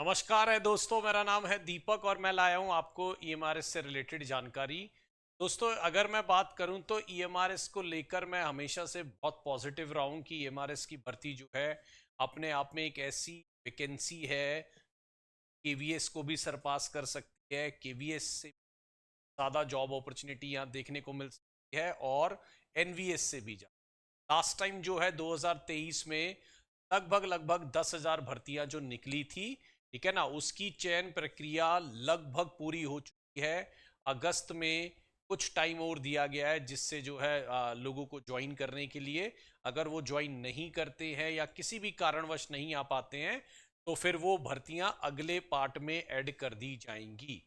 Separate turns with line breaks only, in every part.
नमस्कार है दोस्तों, मेरा नाम है दीपक और मैं लाया हूं आपको ईएमआरएस से रिलेटेड जानकारी। दोस्तों, अगर मैं बात करूं तो ईएमआरएस को लेकर मैं हमेशा से बहुत पॉजिटिव रहा हूं कि ईएमआरएस की भर्ती जो है अपने आप में एक ऐसी वैकेंसी है, केवीएस को भी सरपास कर सकती है। केवीएस से ज़्यादा जॉब अपॉर्चुनिटी यहाँ देखने को मिल सकती है और एनवीएस से भी ज़्यादा। लास्ट टाइम जो है 2023 में लगभग लगभग 10,000 भर्तियां जो निकली थी, ठीक है ना, उसकी चयन प्रक्रिया लगभग पूरी हो चुकी है। अगस्त में कुछ टाइम और दिया गया है जिससे जो है लोगों को ज्वाइन करने के लिए, अगर वो ज्वाइन नहीं करते हैं या किसी भी कारणवश नहीं आ पाते हैं तो फिर वो भर्तियां अगले पार्ट में ऐड कर दी जाएंगी,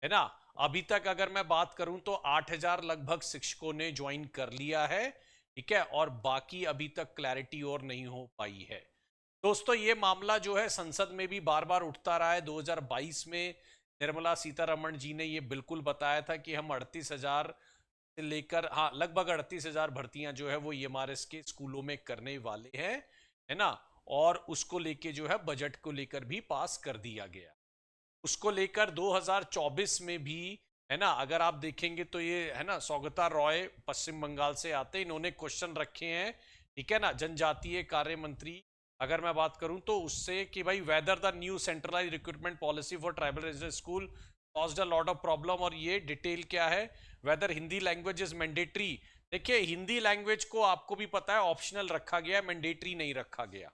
है ना। अभी तक अगर मैं बात करूं तो 8,000 लगभग शिक्षकों ने ज्वाइन कर लिया है, ठीक है, और बाकी अभी तक क्लैरिटी और नहीं हो पाई है। दोस्तों, ये मामला जो है संसद में भी बार बार उठता रहा है। 2022 में निर्मला सीतारमण जी ने ये बिल्कुल बताया था कि हम 38,000 से लेकर, हाँ, लगभग 38,000 भर्तियां जो है वो ईएमआरएस के स्कूलों में करने वाले हैं, है ना। और उसको लेके जो है बजट को लेकर भी पास कर दिया गया। उसको लेकर 2024 में भी, है ना, अगर आप देखेंगे तो ये, है ना, सौगता रॉय पश्चिम बंगाल से आते, इन्होंने क्वेश्चन रखे हैं, ठीक है ना, जनजातीय कार्य मंत्री अगर मैं बात करूं तो उससे कि भाई whether the new centralise recruitment policy for tribal resident school caused a lot of problem, और ये डिटेल क्या है, whether Hindi language is mandatory. देखिए, हिंदी लैंग्वेज को आपको भी पता है ऑप्शनल रखा गया, मैंडेटरी नहीं रखा गया,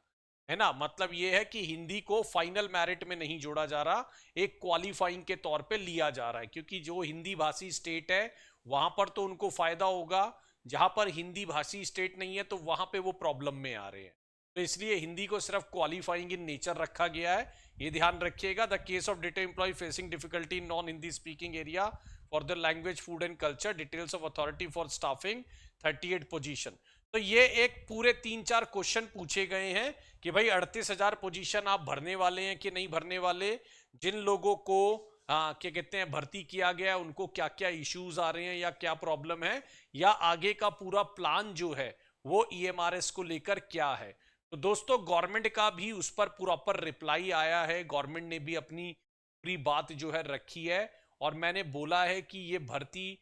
है ना। मतलब ये है कि हिंदी को फाइनल मेरिट में नहीं जोड़ा जा रहा, एक क्वालिफाइंग के तौर पे लिया जा रहा है, क्योंकि जो हिंदी भाषी स्टेट है वहां पर तो उनको फायदा होगा, जहां पर हिंदी भाषी स्टेट नहीं है तो वहां पे वो प्रॉब्लम में आ रहे हैं। तो इसलिए हिंदी को सिर्फ क्वालिफाइंग इन नेचर रखा गया है, ये ध्यान रखिएगा। The case of data employ facing difficulty in non Hindi speaking area for the language food and culture, details of authority for staffing 38 position. तो ये एक पूरे 3-4 क्वेश्चन पूछे गए हैं कि भाई 38,000 पोजीशन आप भरने वाले हैं कि नहीं भरने वाले, जिन लोगों को क्या कहते हैं भर्ती किया गया उनको क्या क्या इश्यूज आ रहे हैं या क्या प्रॉब्लम है, या आगे का पूरा प्लान जो है वो ईएमआरएस को लेकर क्या है। तो दोस्तों, गवर्नमेंट का भी उस पर प्रॉपर रिप्लाई आया है, गवर्नमेंट ने भी अपनी पूरी बात जो है रखी है, और मैंने बोला है कि ये भर्ती,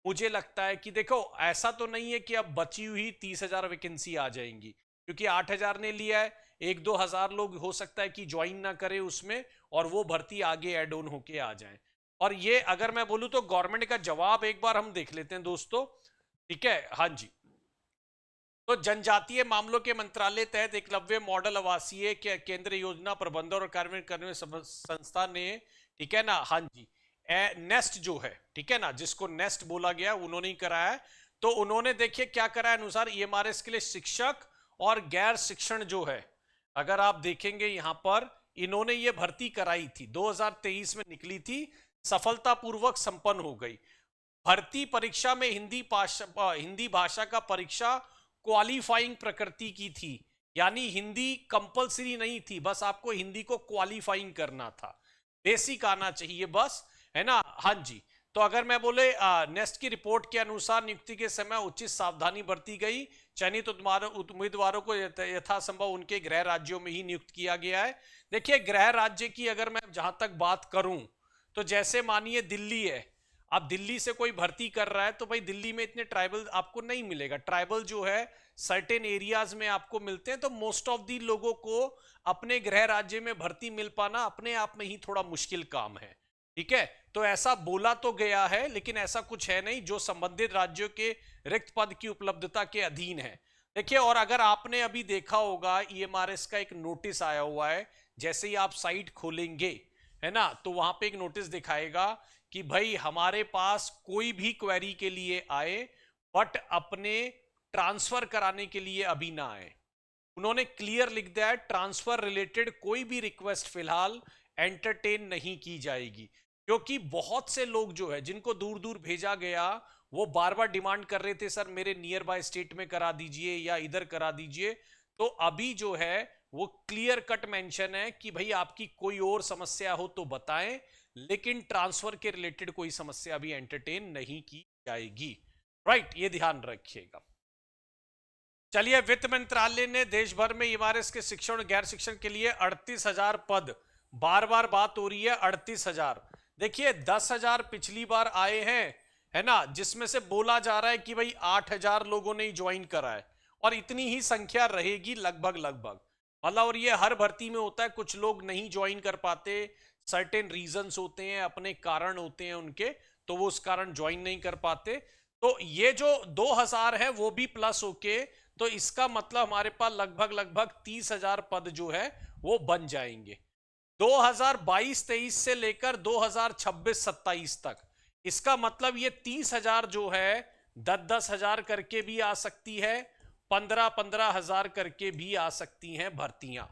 मुझे लगता है कि देखो, ऐसा तो नहीं है कि अब बची हुई 30,000 वैकेंसी आ जाएंगी, क्योंकि 8,000 ने लिया है, 1-2 हजार लोग हो सकता है कि ज्वाइन ना करे उसमें, और वो भर्ती आगे एड ऑन होके आ जाए। और ये अगर मैं बोलूं तो गवर्नमेंट का जवाब एक बार हम देख लेते हैं दोस्तों, ठीक है। हाँ जी। तो जनजातीय मामलों के मंत्रालय तहत एकलव्य मॉडल आवासीय केंद्र योजना प्रबंधन और कार्यान्वयन करने में संस्था ने, ठीक है ना, हाँ जी, नेस्ट जो है, ठीक है ना, जिसको नेस्ट बोला गया, उन्होंने ही कराया है। तो उन्होंने देखिए क्या करा है, अनुसार ईएमआरएस के लिए शिक्षक और गैर शिक्षण जो है, अगर आप देखेंगे यहां पर इन्होंने ये भर्ती कराई थी, 2023 में निकली थी, सफलतापूर्वक संपन्न हो गई। भर्ती परीक्षा में हिंदी भाषा का परीक्षा क्वालिफाइंग प्रकृति की थी, यानी हिंदी कंपलसरी नहीं थी, बस आपको हिंदी को क्वालिफाइंग करना था, बेसिक आना चाहिए बस, है ना। हाँ जी। तो अगर मैं बोले नेस्ट की रिपोर्ट के अनुसार नियुक्ति के समय उचित सावधानी बरती गई, चयनित उम्मीदवारों को यथासंभव उनके गृह राज्यों में ही नियुक्त किया गया है। देखिए, गृह राज्य की अगर मैं जहां तक बात करूं तो जैसे मानिए दिल्ली है, अब दिल्ली से कोई भर्ती कर रहा है तो भाई दिल्ली में इतने ट्राइबल आपको नहीं मिलेगा, ट्राइबल जो है सर्टेन एरियाज में आपको मिलते हैं, तो मोस्ट ऑफ दी लोगों को अपने गृह राज्य में भर्ती मिल पाना अपने आप में ही थोड़ा मुश्किल काम है, ठीक है। तो ऐसा बोला तो गया है, लेकिन ऐसा कुछ है नहीं जो संबंधित राज्यों के रिक्त पद की उपलब्धता के अधीन है। देखिए, और अगर आपने अभी देखा होगा ईएमआरएस का एक नोटिस आया हुआ है, जैसे ही आप साइट खोलेंगे, है ना, तो वहां पे एक नोटिस दिखाएगा कि भाई हमारे पास कोई भी क्वेरी के लिए आए, बट अपने ट्रांसफर कराने के लिए अभी ना आए। उन्होंने क्लियर लिख दिया है, ट्रांसफर रिलेटेड कोई भी रिक्वेस्ट फिलहाल एंटरटेन नहीं की जाएगी, क्योंकि बहुत से लोग जो है जिनको दूर दूर भेजा गया, वो बार बार डिमांड कर रहे थे, सर मेरे नियर बाय स्टेट में करा दीजिए या इधर करा दीजिए। तो अभी जो है वो क्लियर कट मेंशन है कि भाई आपकी कोई और समस्या हो तो बताएं, लेकिन ट्रांसफर के रिलेटेड कोई समस्या अभी एंटरटेन नहीं की जाएगी। राइट, ये ध्यान रखिएगा। चलिए, वित्त मंत्रालय ने देश भर में ईएमआरएस के शिक्षण और गैर शिक्षण के लिए 38,000 पद बार बार बात हो रही है 38,000। देखिए 10,000 पिछली बार आए हैं, है ना, जिसमें से बोला जा रहा है कि भाई 8,000 लोगों ने ज्वाइन करा है, और इतनी ही संख्या रहेगी लगभग लगभग। मतलब, और ये हर भर्ती में होता है, कुछ लोग नहीं ज्वाइन कर पाते, सर्टेन रीजंस होते हैं, अपने कारण होते हैं उनके, तो वो उस कारण ज्वाइन नहीं कर पाते। तो ये जो 2,000 है वो भी प्लस होके, तो इसका मतलब हमारे पास लगभग लगभग 30,000 पद जो है वो बन जाएंगे 2022-23 से लेकर 2026-27 तक। इसका मतलब ये 30,000 जो है 10-10,000 करके भी आ सकती है, 15-15,000 करके भी आ सकती हैं भर्तियां।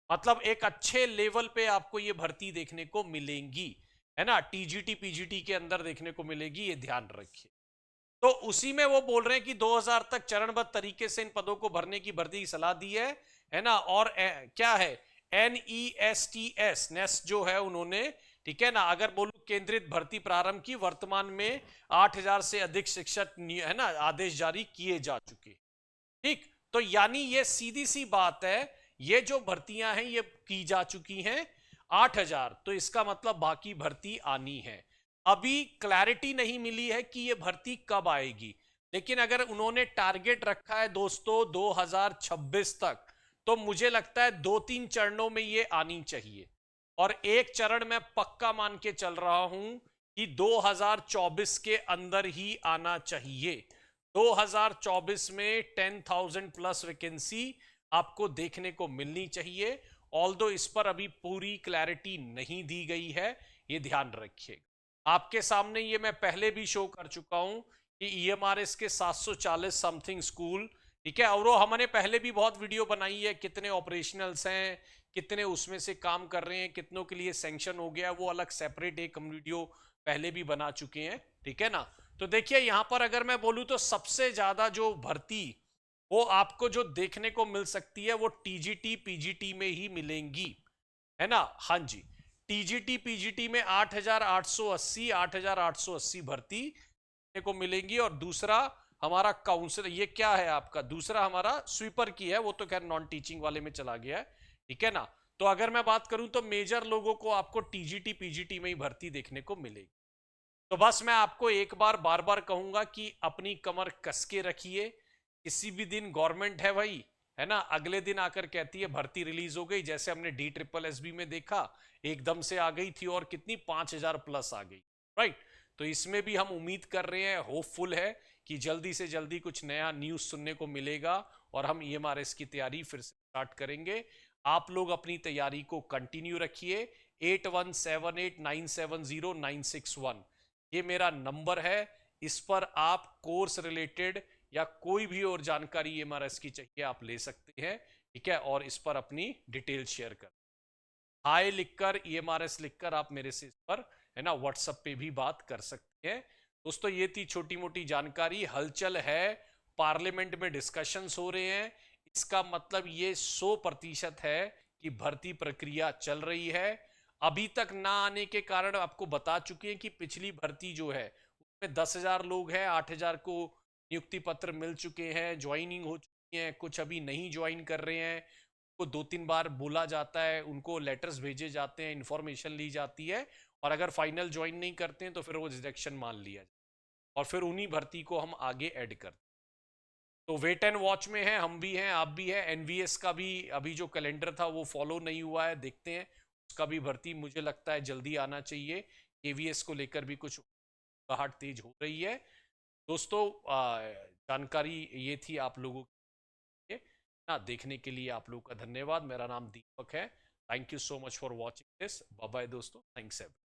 मतलब एक अच्छे लेवल पे आपको ये भर्ती देखने को मिलेंगी, है ना, टीजीटी पीजीटी के अंदर देखने को मिलेगी, ये ध्यान रखिए। तो उसी में वो बोल रहे हैं कि 2000 तक चरणबद्ध तरीके से इन पदों को भरने की भर्ती की सलाह दी है ना। और क्या है, NESTS नेस्ट जो है उन्होंने, ठीक है ना, अगर बोलूं केंद्रित भर्ती प्रारंभ की, वर्तमान में 8,000 से अधिक शिक्षक है ना आदेश जारी किए जा चुके। ठीक, तो यानी ये सीधी सी बात है, ये जो भर्तियां हैं ये की जा चुकी हैं 8,000, तो इसका मतलब बाकी भर्ती आनी है। अभी क्लैरिटी नहीं मिली है कि ये भर्ती कब आएगी, लेकिन अगर उन्होंने टारगेट रखा है दोस्तों 2026 तक, तो मुझे लगता है 2-3 चरणों में ये आनी चाहिए। और एक चरण में पक्का मान के चल रहा हूं कि 2024 के अंदर ही आना चाहिए। 2024 में 10,000 प्लस वैकेंसी आपको देखने को मिलनी चाहिए। ऑल्दो इस पर अभी पूरी क्लैरिटी नहीं दी गई है, ये ध्यान रखिए। आपके सामने ये मैं पहले भी शो कर चुका हूं कि EMRS के 740 समथिंग स्कूल, ठीक है, और वो हमने पहले भी बहुत वीडियो बनाई है, कितने ऑपरेशनल्स हैं, कितने उसमें से काम कर रहे हैं, कितनों के लिए सैंक्शन हो गया, वो अलग सेपरेट एक हम वीडियो पहले भी बना चुके हैं, ठीक है ना। तो देखिए यहां पर अगर मैं बोलूं तो सबसे ज्यादा जो भर्ती वो आपको जो देखने को मिल सकती है वो टीजीटी पीजीटी में ही मिलेंगी, है ना। हाँ जी, टीजीटी पीजीटी में 8,880 भर्ती देखने को मिलेंगी। और दूसरा हमारा काउंसिल, ये क्या है आपका, दूसरा हमारा स्वीपर की है, वो तो खैर नॉन टीचिंग वाले में चला गया है, ठीक है ना। तो अगर मैं बात करूं तो मेजर लोगों को आपको टीजीटी पीजीटी में ही भर्ती देखने को मिलेगी। तो बस मैं आपको एक बार बार बार कहूंगा कि अपनी कमर कस के रखिए। किसी भी दिन गवर्नमेंट है भाई, है ना, अगले दिन आकर कहती है भर्ती रिलीज हो गई, जैसे हमने DSSB में देखा, एकदम से आ गई थी और कितनी 5,000 प्लस आ गई, राइट। तो इसमें भी हम उम्मीद कर रहे हैं, होपफुल है कि जल्दी से जल्दी कुछ नया न्यूज सुनने को मिलेगा और हम EMRS की तैयारी फिर से स्टार्ट करेंगे। आप लोग अपनी तैयारी को कंटिन्यू रखिए। 8178970961 ये मेरा नंबर है। इस पर आप कोर्स रिलेटेड या कोई भी और जानकारी EMRS की चाहिए आप ले सकते हैं, ठीक है, और इस पर अपनी डिटेल शेयर कर, हाय लिखकर, EMRS लिखकर आप मेरे से इस पर, है ना, व्हाट्सएप पे भी बात कर सकते हैं। दोस्तों ये थी छोटी मोटी जानकारी। हलचल है, पार्लियामेंट में डिस्कशंस हो रहे हैं, इसका मतलब ये 100% है कि भर्ती प्रक्रिया चल रही है। अभी तक ना आने के कारण आपको बता चुके हैं कि पिछली भर्ती जो है उसमें 10,000 लोग हैं, 8,000 को नियुक्ति पत्र मिल चुके हैं, ज्वाइनिंग हो चुकी है, कुछ अभी नहीं ज्वाइन कर रहे हैं, को 2-3 बार बोला जाता है, उनको लेटर्स भेजे जाते हैं, इंफॉर्मेशन ली जाती है, और अगर फाइनल ज्वाइन नहीं करते हैं तो फिर वो रिजेक्शन मान लिया जाए और फिर उन्हीं भर्ती को हम आगे ऐड करते हैं। तो वेट एंड वॉच में है, हम भी हैं, आप भी हैं। NVS का भी अभी जो कैलेंडर था वो फॉलो नहीं हुआ है, देखते हैं, उसका भी भर्ती मुझे लगता है जल्दी आना चाहिए। KVS को लेकर भी कुछ आहट तेज हो रही है। दोस्तों जानकारी ये थी आप लोगों के लिए ना, देखने के लिए आप लोगों का धन्यवाद। मेरा नाम दीपक है। Thank you so much for watching this. Bye bye दोस्तों, थैंक्स एवरीवन।